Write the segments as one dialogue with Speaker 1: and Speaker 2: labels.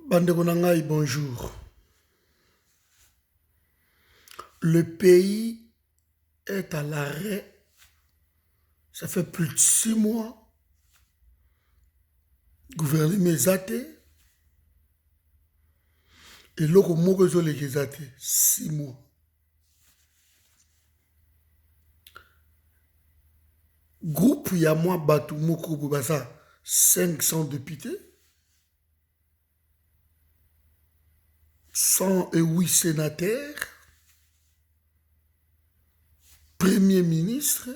Speaker 1: Bandeko na ngai, bonjour. Le pays est à l'arrêt. Ça fait plus de 6 mois. Gouvernement zate. Et loko moko ezoleka zate. 6 mois. Groupe ya moi batu moko basa 500 députés. 108 sénateurs. Premier ministre.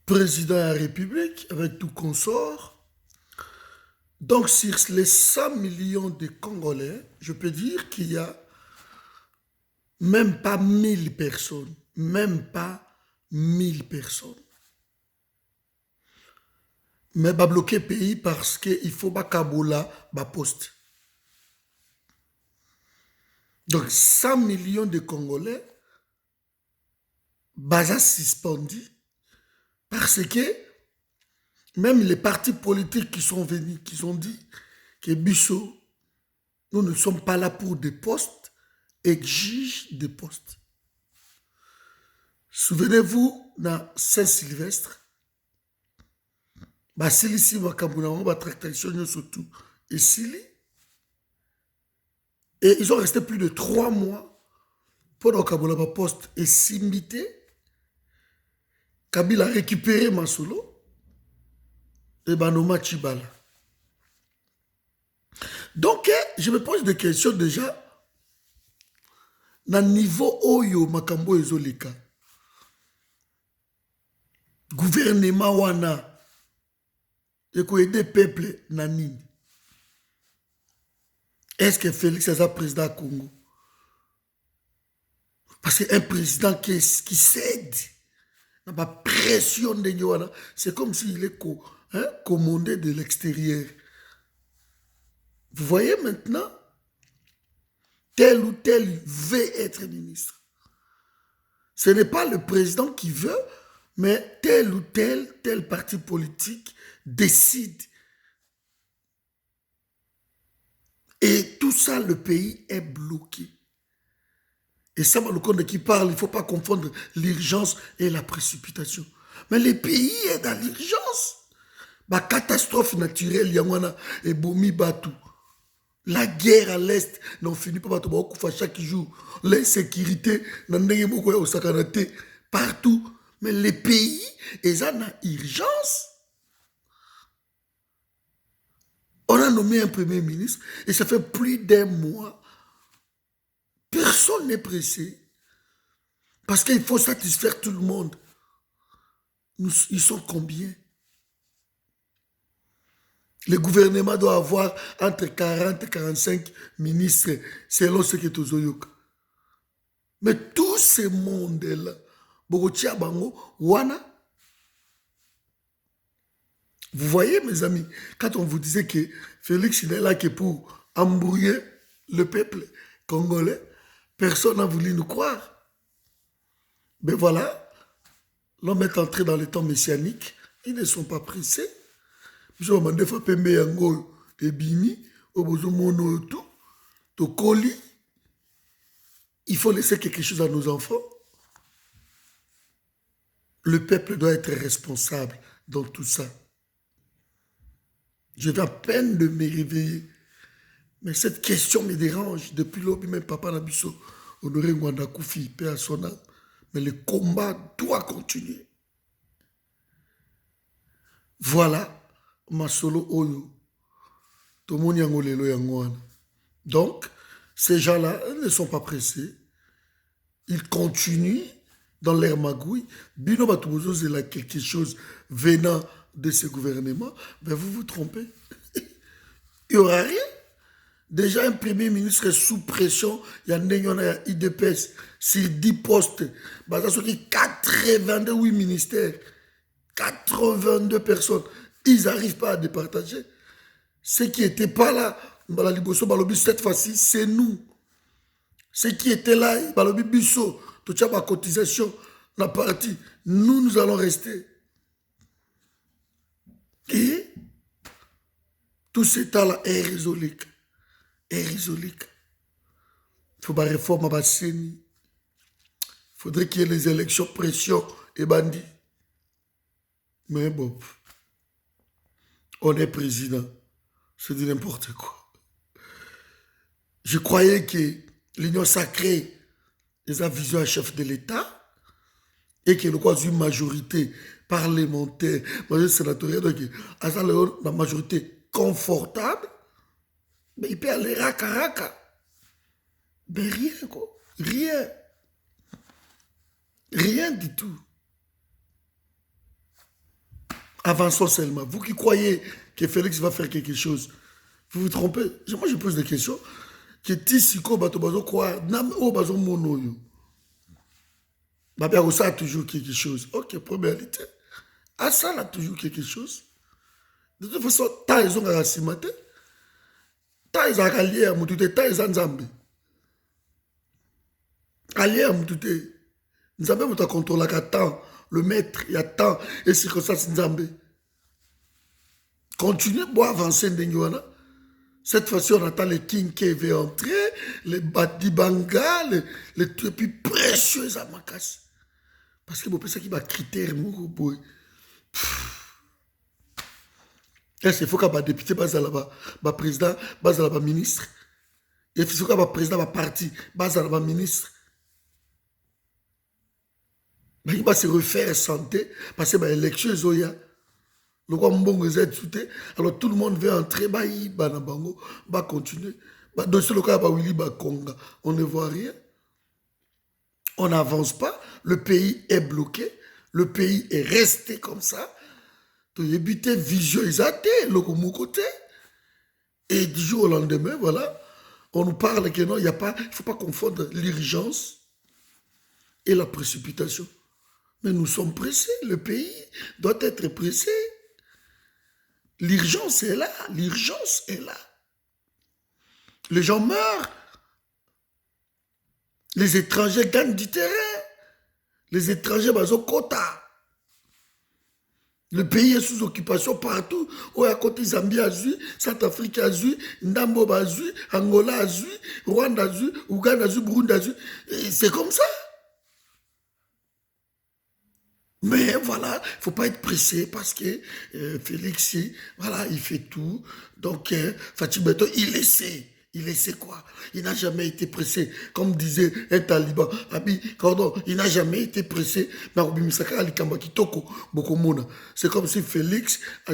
Speaker 1: Président de la République avec tout consort. Donc sur les 100 millions de Congolais, je peux dire qu'il y a même pas 1000 personnes. Même pas 1000 personnes. Mais va bloquer le pays parce qu'il faut pas Kabola ba poste. Donc 100 millions de Congolais basa suspendu parce que même les partis politiques qui sont venus, qui ont dit que Bissot, nous ne sommes pas là pour des postes, exigent des postes. Souvenez-vous, dans Saint-Sylvestre, Basili Wakabuna, Batraction surtout, et Sili. Et ils ont resté plus de 3 mois pour le Kabula poste et Simbité. Kabila a récupéré Masolo et Banoma Chibala. Donc, je me pose des questions déjà. Dans le niveau Oyo Makambo Ezolika, gouvernement Wana, et qu'on aide le peuple Nanine. Est-ce que Félix est un président Congo? Parce qu'un président qui cède, n'a pas pression de Nyoana, c'est comme s'il est commandé de l'extérieur. Vous voyez maintenant, tel ou tel veut être ministre. Ce n'est pas le président qui veut, mais tel ou tel parti politique décide. Et tout ça, le pays est bloqué. Et ça, le compte qui parle, il ne faut pas confondre l'urgence et la précipitation. Mais le pays est dans l'urgence. La catastrophe naturelle, Yangwana et Bomi Batou. La guerre à l'Est, n'en finit pas chaque jour. L'insécurité, partout. Mais le pays est en urgence. On a nommé un premier ministre et ça fait plus d'1 mois. Personne n'est pressé. Parce qu'il faut satisfaire tout le monde. Ils sont combien? Le gouvernement doit avoir entre 40 et 45 ministres selon ce que tu as. Mais tout ce monde-là, Bogotia Bango, Wana. Vous voyez, mes amis, quand on vous disait que Félix n'est là que pour embrouiller le peuple congolais, personne n'a voulu nous croire. Mais voilà, l'homme est entré dans les temps messianiques, ils ne sont pas pressés. Il faut laisser quelque chose à nos enfants. Le peuple doit être responsable dans tout ça. Je viens à peine de me réveiller. Mais cette question me dérange. Depuis l'objet, même Papa Nabiso, Honoré Mwanda Koufi, paix à son âme. Mais le combat doit continuer. Voilà. Masolo Oyo. Tomoni Yangolelo Yangwana. Donc, ces gens-là ne sont pas pressés. Ils continuent dans leur magouille. Bino Batoubozo, c'est là quelque chose venant de ce gouvernement. Mais vous vous trompez. Il n'y aura rien. Déjà, un premier ministre est sous pression. Il y a un IDPS sur 10 postes. Il y a 88 ministères. 82 personnes. Ils n'arrivent pas à départager. Ceux qui n'étaient pas là, cette fois-ci, c'est nous. Ceux qui étaient là, Balobi Bisso, toute la cotisation, la partie, nous allons rester. Et Tout ce temps-là est résolu. Est résolu. Il faut une réforme à Basseni. Il faudrait qu'il y ait les élections pression et bandits. Mais bon, on est président. C'est dit n'importe quoi. Je croyais que l'Union sacrée est un vision à chef de l'État et qu'il y a une majorité parlementaire, majorité sénatoriale, donc la majorité confortable, mais il peut aller raka. Mais rien, quoi. Rien. Rien du tout. Avançons seulement. Vous qui croyez que Félix va faire quelque chose, vous vous trompez. Moi, je pose des questions. Que Tissiko, bato bazo quoi, nam o bazo mono yo. Babia ça a toujours quelque chose. Ok, probabilité. Ah, ça a toujours quelque chose. De toute façon, tant ils ont à simate, tant ils ont à lier à moutouté, tant ils ont nzambe. Allié à moutouté. Nzambe mouta contrôle à temps, le maître, il y a temps, et c'est comme ça, c'est nzambe. Continuez pour avancer n'engwana. Cette fois-ci, on attend les King qui veulent entrer, les Badibanga, les trucs plus précieux à Makassi. Parce que c'est ça qui va critère, mon boy. Est-ce qu'il faut qu'un député base là-bas, président, base là-bas, ministre? Il faut qu'un président, parti, base là-bas, ministre. Il va se refaire santé, parce que l'élection, le roi Mbongo est sauté, alors tout le monde veut entrer, va continuer. Dans ce cas, on ne voit rien. On n'avance pas, le pays est bloqué, le pays est resté comme ça. Tu as buté visualisé, le côté. Et du jour au lendemain, voilà, on nous parle que non, il ne faut pas confondre l'urgence et la précipitation. Mais nous sommes pressés, le pays doit être pressé. L'urgence est là, l'urgence est là. Les gens meurent. Les étrangers gagnent du terrain. Les étrangers sont au quota. Le pays est sous occupation partout. Où à côté Zambie a vu, Centrafrique a vu, Ndambo a vu, Angola a vu, Rwanda a vu, Ouganda a vu, Burundi a vu. C'est comme ça. Mais voilà, il ne faut pas être pressé parce que Félix, voilà, il fait tout. Donc, Fatih Beto, il essaie. Il essaie quoi? Il n'a jamais été pressé. Comme disait un taliban, il n'a jamais été pressé. C'est comme si Félix a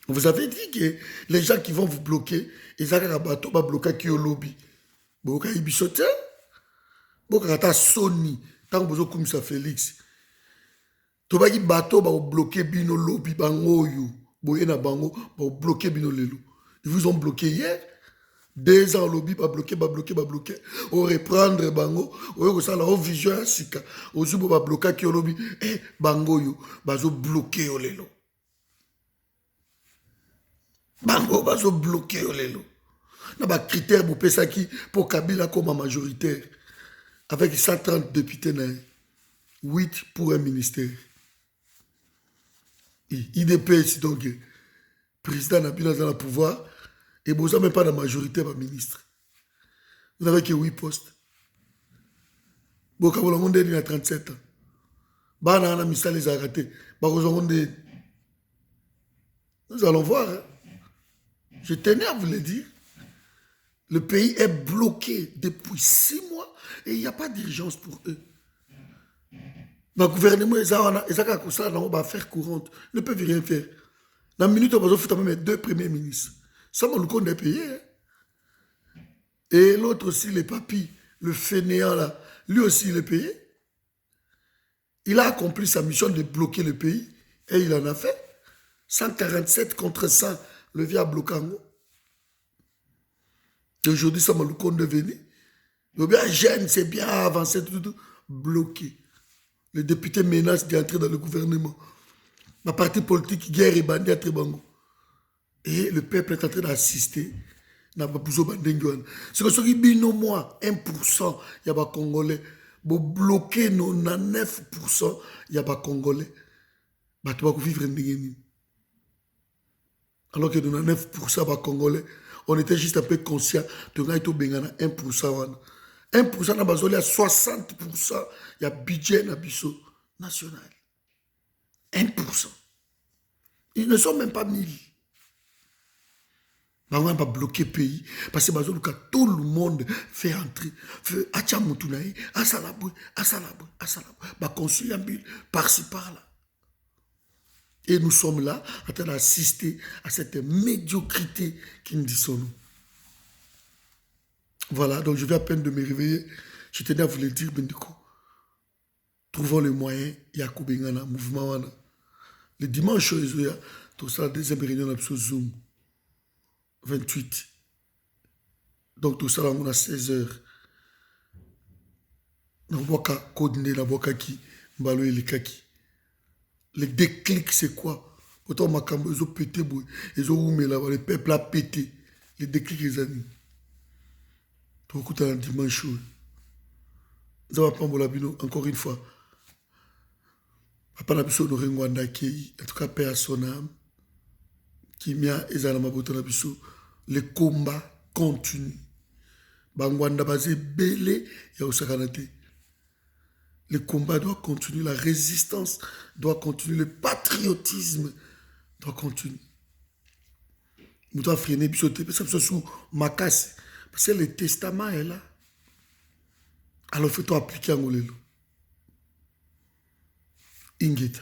Speaker 1: vous avez dit que les gens qui vont vous bloquer, ils vont bloquer qui au lobby. Boka ibisote, boka kata Sony, tant que vous avez Félix. Tobaki bateau ba bloqué bino lobby bango yo, boye na bango ba bloqué bino lelo. Ils vous ont bloqué hier. 2 ans lobby ba bloqué. On reprendre bango, on ça la vision sika. On zubo ba bloquer ki lobby, bango yo, bazo bloqué yo lelo. Bango bazo bloqué yo lelo. Il y a des critères pour Kabila comme majoritaire. Avec 130 députés, 8 pour un ministère. IDPS, donc, président n'a plus dans le pouvoir, et vous n'avez même pas la majorité de ministre. Vous n'avez que 8 postes. Bon, quand vous avez 37 ans, vous avez les arrêtés. Nous allons voir. Hein. Je tenais à vous le dire. Le pays est bloqué depuis 6 mois et il n'y a pas d'urgence pour eux. Le gouvernement, ils ont affaire courante. Ils ne peuvent rien faire. Dans la minute, on va faire même 2 premiers ministres. Ça, on le payé. Hein. Et l'autre aussi, les papis, le fainéant là, lui aussi, il est payé. Il a accompli sa mission de bloquer le pays et il en a fait. 147 contre 100, le vieux Blocango. Aujourd'hui, ça m'a le compte devenu. Le bien jeune, c'est bien avancé, tout, bloqué. Les députés menacent d'entrer dans le gouvernement. Ma partie politique, guerre et bandit à Tribango. Et le peuple est en train d'assister. C'est que ce qui bino moi, 1%, il y a des Congolais. Pour bloquer 99%, il y a des Congolais. bato bakuvivre ndenge nini. Alors que nous avons 9% de Congolais, on était juste un peu conscient de ce que nous avons 1%. 1% na bazoli à 60%, il y a budget na biso national. 1%. Ils ne sont même pas 1000. On va bloquer le pays parce que tout le monde fait entrer. Fait Achamutunaï, Asalabou, Asalabou, Asalabou. Bah, conciliabule par-ci par-là. Et nous sommes là en train d'assister à cette médiocrité qui nous disons. Voilà, donc je viens à peine de me réveiller. Je tenais à vous le dire, Bendiko. Trouvons les moyens, Yakou Bengana, mouvement Wana. Le dimanche, il y a tout ça, deuxième réunion de Zoom. 28. Donc tout ça, on a 16 heures. On voit qu'à coordonner, on voit qui, Mbalo et les kaki. Le déclic, c'est quoi? Autant Makambo, ils ont pété, ils ont oumé là, le peuple a pété. Le déclic, les amis. Donc, écoute, un dimanche, nous allons prendre Bolabino, encore une fois. Papa Nabiso honoré Ngwanda qui, en tout cas, paix à son âme. Qui m'a ezala maboto Nabiso. Le combat continue. Bangwanda basé belé, ya osakanate. Le combat doit continuer, la résistance doit continuer, le patriotisme doit continuer. Nous devons freiner bisoté, parce que c'est sous ma casse. Parce que le testament est là. Alors, il faut appliquer en Ingeta.